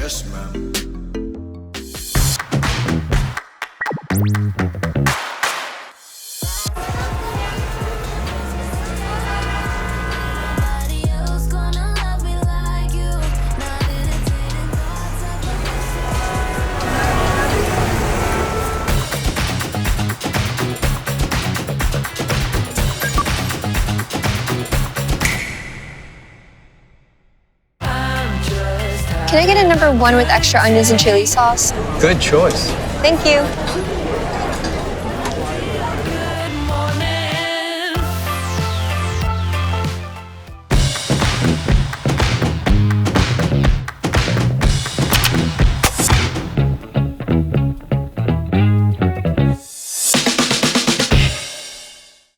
Yes, ma'am. Can I get a number 1 with extra onions and chili sauce? Good choice. Thank you.